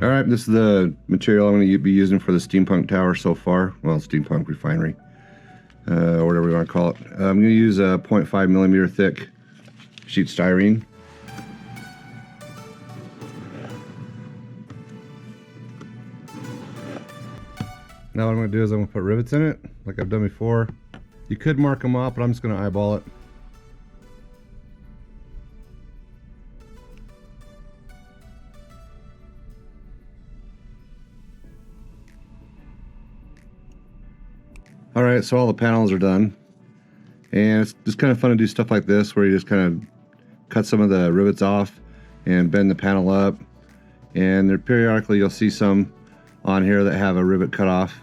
All right, this is the material I'm going to be using for the steampunk tower so far. Well, steampunk refinery, or whatever we want to call it. I'm going to use a 0.5 millimeter thick sheet styrene. Now what I'm going to do is I'm going to put rivets in it, like I've done before. You could mark them off, but I'm just going to eyeball it. Alright, so all the panels are done. And it's just kind of fun to do stuff like this, where you just kind of cut some of the rivets off and bend the panel up. And there periodically you'll see some on here that have a rivet cut off.